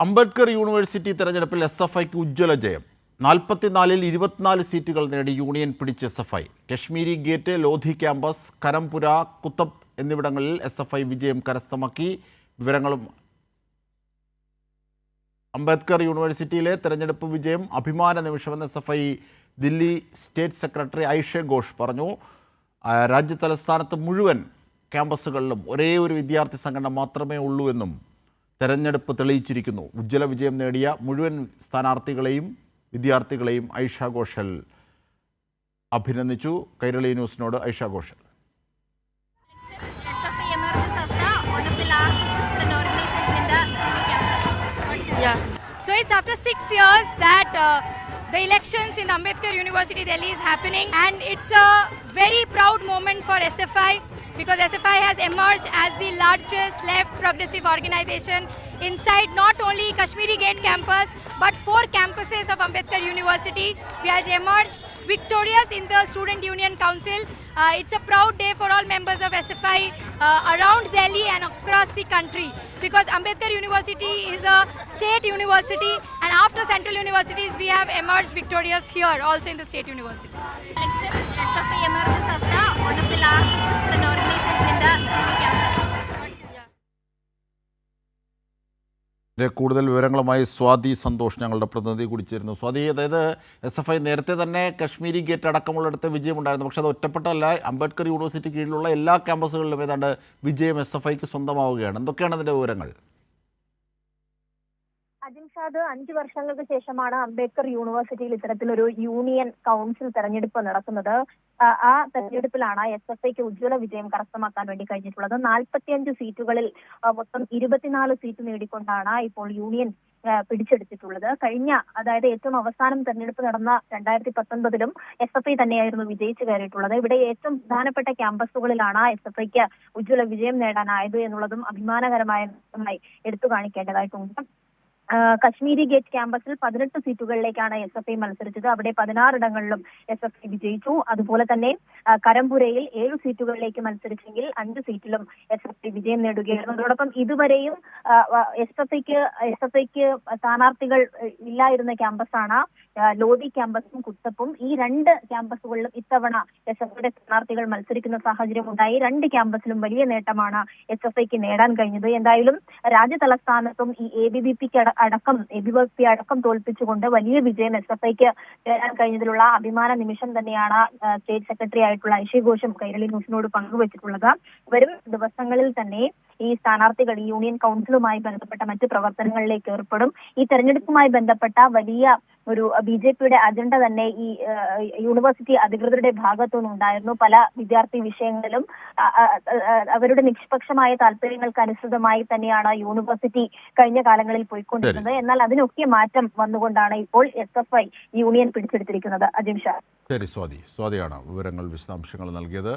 Ambedkar university തെരഞ്ഞെടുപ്പിൽ SFIക്ക് ഉജ്ജ്വല ജയം. 44-ൽ 24 സീറ്റുകൾ നേടി യൂണിയൻ പിടിച്ച് SFI. Kashmiri gate, Lodhi campus, Karampura, Qutub എന്നിവിടങ്ങളിൽ SFI വിജയം കരസ്ഥമാക്കി. വിവരങ്ങളും അംബേദ്കർ യൂണിവേഴ്സിറ്റിയിലെ തെരഞ്ഞെടുപ്പ് വിജയം അഭിമാന നിമിഷമെന്ന് SFI Delhi state secretary Aisha Ghosh പറഞ്ഞു. രാജ്യതലസ്ഥാനത്ത് മുഴുവൻ ക്യാമ്പസുകളിലും ഒരേ ഒരു വിദ്യാർത്ഥി സംഘടന മാത്രമേ ഉള്ളൂ എന്നും തെരഞ്ഞെടുപ്പ് തെളിയിച്ചിരിക്കുന്നു. ഉജ്ജ്വല വിജയം നേടിയ മുഴുവൻ സ്ഥാനാർത്ഥികളെയും വിദ്യാർത്ഥികളെയും ഐഷ ഘോഷൽ അഭിനന്ദിച്ചു. കൈരളി ന്യൂസിനോട് Aisha Ghosal. So it's after 6 years that the elections in Ambedkar University Delhi is happening, and it's a very proud moment for SFI because SFI has emerged as the largest left progressive organization inside not only Kashmiri Gate campus but 4 campuses of Ambedkar University. We have emerged victorious in the Student Union Council. It's a proud day for all members of SFI around Delhi and across the country because Ambedkar University is a state university, and after central universities we have emerged victorious here also in the state university. SFI emerges as one of the largest student organization in the campus. കൂടുതൽ വിവരങ്ങളുമായി സ്വാതി സന്തോഷ് ഞങ്ങളുടെ പ്രതിനിധി കൂടി ചേരുന്നു. സ്വാതി, അതായത് SFI നേരത്തെ തന്നെ Kashmiri gate അടക്കമുള്ളിടത്ത് വിജയമുണ്ടായിരുന്നു, പക്ഷേ അത് ഒറ്റപ്പെട്ടല്ല. അംബേദ്കർ യൂണിവേഴ്സിറ്റി കീഴിലുള്ള എല്ലാ ക്യാമ്പസുകളിലും ഏതാണ്ട് വിജയം SFIക്ക് സ്വന്തമാവുകയാണ്. എന്തൊക്കെയാണ് അതിൻ്റെ വിവരങ്ങൾ? അജിംഷാദ്, 5 വർഷങ്ങൾക്ക് ശേഷമാണ് അംബേദ്കർ യൂണിവേഴ്സിറ്റിയിൽ ഇത്തരത്തിലൊരു യൂണിയൻ കൗൺസിൽ തെരഞ്ഞെടുപ്പ് നടക്കുന്നത്. ആ തെരഞ്ഞെടുപ്പിലാണ് SFIക്ക് ഉജ്ജ്വല വിജയം കരസ്ഥമാക്കാൻ വേണ്ടി കഴിഞ്ഞിട്ടുള്ളത്. 45 സീറ്റുകളിൽ മൊത്തം 24 സീറ്റ് നേടിക്കൊണ്ടാണ് ഇപ്പോൾ യൂണിയൻ പിടിച്ചെടുത്തിട്ടുള്ളത്. അതായത് ഏറ്റവും അവസാനം തെരഞ്ഞെടുപ്പ് നടന്ന 2019-ലും SFI തന്നെയായിരുന്നു വിജയിച്ചു കയറിയിട്ടുള്ളത്. ഇവിടെ ഏറ്റവും പ്രധാനപ്പെട്ട ക്യാമ്പസുകളിലാണ് SFIക്ക് ഉജ്ജ്വല വിജയം നേടാനായത് എന്നുള്ളതും അഭിമാനകരമായി എടുത്തു കാണിക്കേണ്ടതായിട്ടുണ്ട്. കശ്മീരി ഗേറ്റ് ക്യാമ്പസിൽ 18 സീറ്റുകളിലേക്കാണ് SFI മത്സരിച്ചത്. അവിടെ 16 ഇടങ്ങളിലും SFI വിജയിച്ചു. അതുപോലെ തന്നെ കരംപുരയിൽ 7 സീറ്റുകളിലേക്ക് മത്സരിച്ചെങ്കിൽ 5 സീറ്റിലും SFI വിജയം നേടുകയായിരുന്നു. അതോടൊപ്പം ഇതുവരെയും SFIക്ക് സ്ഥാനാർത്ഥികൾ ഇല്ലായിരുന്ന ക്യാമ്പസാണ് ലോധി ക്യാമ്പസും കുത്തപ്പും. ഈ 2 ക്യാമ്പസുകളിലും ഇത്തവണ SFIയുടെ സ്ഥാനാർത്ഥികൾ മത്സരിക്കുന്ന സാഹചര്യം ഉണ്ടായി. 2 ക്യാമ്പസിലും വലിയ നേട്ടമാണ് SFIക്ക് നേടാൻ കഴിഞ്ഞത്. എന്തായാലും രാജ്യതലസ്ഥാനത്തും ഈ ABVP അടക്കം തോൽപ്പിച്ചുകൊണ്ട് വലിയ വിജയം SFIക്ക് നേടാൻ കഴിഞ്ഞതിലുള്ള അഭിമാന നിമിഷം തന്നെയാണ് സ്റ്റേറ്റ് സെക്രട്ടറി ആയിട്ടുള്ള ഐഷ ഘോഷും കൈരളി ന്യൂസിനോട് പങ്കുവച്ചിട്ടുള്ളത്. വരും ദിവസങ്ങളിൽ തന്നെ ഈ സ്ഥാനാർത്ഥികൾ ഈ യൂണിയൻ കൗൺസിലുമായി ബന്ധപ്പെട്ട മറ്റ് പ്രവർത്തനങ്ങളിലേക്ക് ഏർപ്പെടും. ഈ തെരഞ്ഞെടുപ്പുമായി ബന്ധപ്പെട്ട വലിയ ഒരു BJPയുടെ അജണ്ട തന്നെ ഈ യൂണിവേഴ്സിറ്റി അധികൃതരുടെ ഭാഗത്തുനിന്നുണ്ടായിരുന്നു. പല വിദ്യാർത്ഥി വിഷയങ്ങളിലും അവരുടെ നിഷ്പക്ഷമായ താല്പര്യങ്ങൾക്ക് അനുസൃതമായി തന്നെയാണ് യൂണിവേഴ്സിറ്റി കഴിഞ്ഞ കാലങ്ങളിൽ പോയിക്കൊണ്ടിരുന്നത്. എന്നാൽ അതിനൊക്കെ മാറ്റം വന്നുകൊണ്ടാണ് ഇപ്പോൾ SFI യൂണിയൻ പിടിച്ചെടുത്തിരിക്കുന്നത്. അജിംഷാ. ശരി സ്വാതിയാണ് വിവരങ്ങൾ വിശദാംശങ്ങൾ നൽകിയത്.